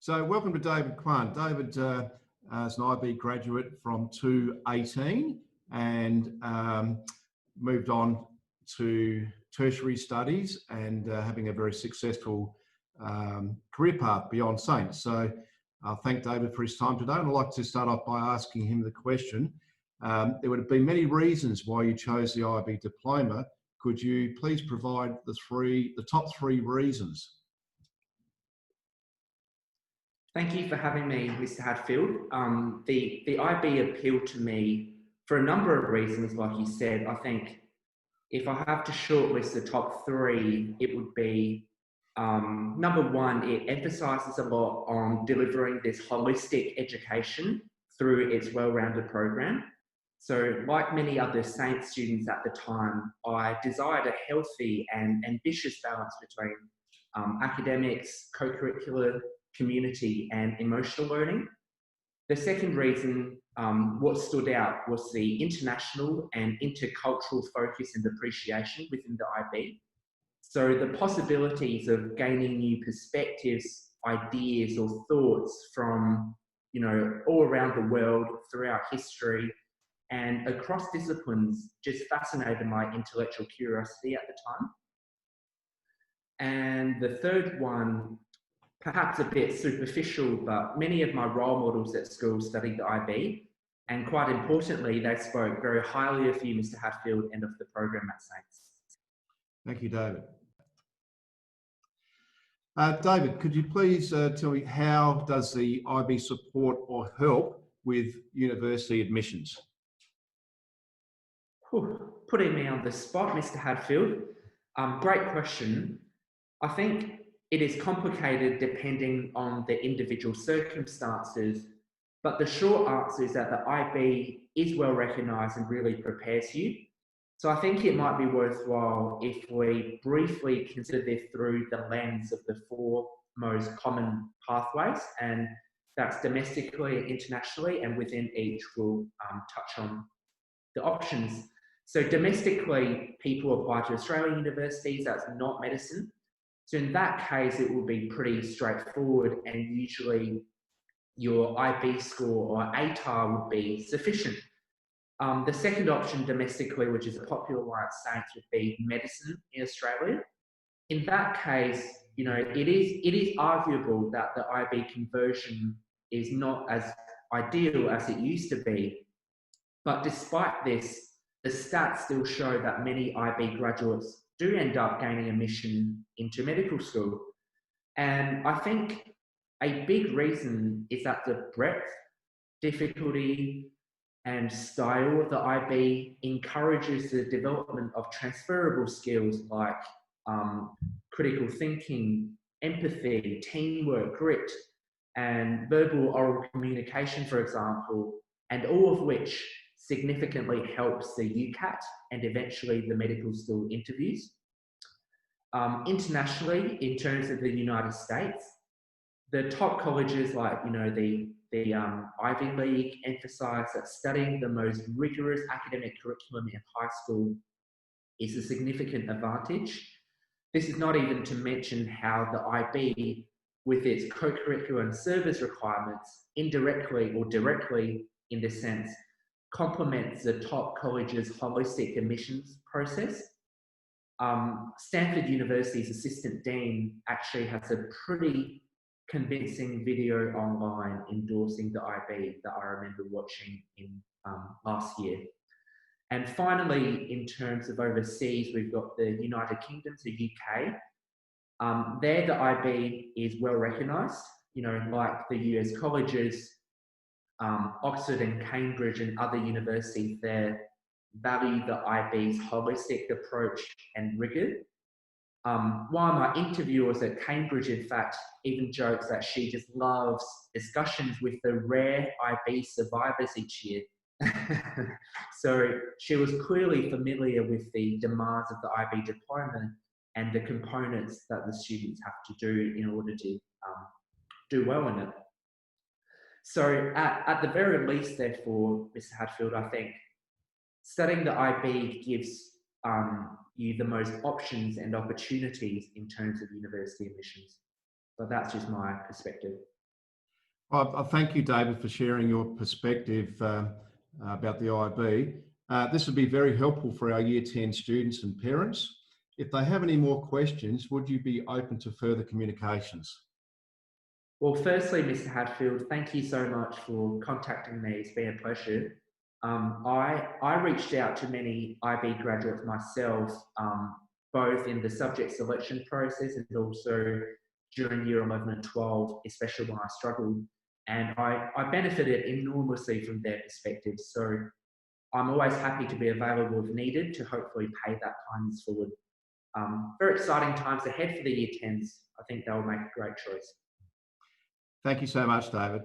So welcome to David Quan. David is an IB graduate from 2018 and moved on to tertiary studies and having a very successful career path beyond Saints. So I'll thank David for his time today, and I'd like to start off by asking him the question. There would have been many reasons why you chose the IB Diploma. Could you please provide the top three reasons? Thank you for having me, Mr. Hadfield. The IB appealed to me for a number of reasons, like you said. I think if I have to shortlist the top three, it would be number one, it emphasises a lot on delivering this holistic education through its well-rounded program. So like many other Saints students at the time, I desired a healthy and ambitious balance between academics, co-curricular, community and emotional learning. The second reason, what stood out was the international and intercultural focus and appreciation within the IB. So the possibilities of gaining new perspectives, ideas or thoughts from, all around the world, throughout history and across disciplines just fascinated my intellectual curiosity at the time. And the third one, perhaps a bit superficial, but many of my role models at school studied the IB, and quite importantly, they spoke very highly of you, Mr. Hadfield, and of the program at Saints. Thank you, David. David, could you please tell me, how does the IB support or help with university admissions? Putting me on the spot, Mr. Hadfield. Great question. I think it is complicated depending on the individual circumstances, but the short answer is that the IB is well recognised and really prepares you. So I think it might be worthwhile if we briefly consider this through the lens of the four most common pathways, and that's domestically, internationally, and within each we'll touch on the options. So domestically, people apply to Australian universities, that's not medicine. So in that case, it will be pretty straightforward, and usually your IB score or ATAR would be sufficient. The second option domestically, which is a popular one at Saints, would be medicine in Australia. In that case, it is arguable that the IB conversion is not as ideal as it used to be. But despite this, the stats still show that many IB graduates do end up gaining admission into medical school. And I think a big reason is that the breadth, difficulty, and style of the IB encourages the development of transferable skills like critical thinking, empathy, teamwork, grit, and verbal oral communication, for example, and all of which significantly helps the UCAT and eventually the medical school interviews. Internationally, in terms of the United States, the top colleges like the Ivy League emphasize that studying the most rigorous academic curriculum in high school is a significant advantage. This is not even to mention how the IB, with its co-curricular and service requirements, indirectly or directly in this sense, complements the top college's holistic admissions process. Stanford University's assistant dean actually has a pretty convincing video online endorsing the IB that I remember watching in last year. And finally, in terms of overseas, we've got the United Kingdom, the UK. There, the IB is well recognised, like the US colleges, Oxford and Cambridge and other universities there value the IB's holistic approach and rigour. One of my interviewers at Cambridge, in fact, even jokes that she just loves discussions with the rare IB survivors each year. So she was clearly familiar with the demands of the IB diploma and the components that the students have to do in order to do well in it. So at the very least, therefore, Mr. Hadfield, I think studying the IB gives you the most options and opportunities in terms of university admissions. But that's just my perspective. I thank you, David, for sharing your perspective about the IB. This would be very helpful for our Year 10 students and parents. If they have any more questions, would you be open to further communications? Well, firstly, Mr. Hadfield, thank you so much for contacting me. It's been a pleasure. I reached out to many IB graduates myself, both in the subject selection process and also during year 11 and 12, especially when I struggled. And I benefited enormously from their perspective. So I'm always happy to be available if needed to hopefully pay that kindness forward. Very exciting times ahead for the Year 10s. I think they'll make a great choice. Thank you so much, David.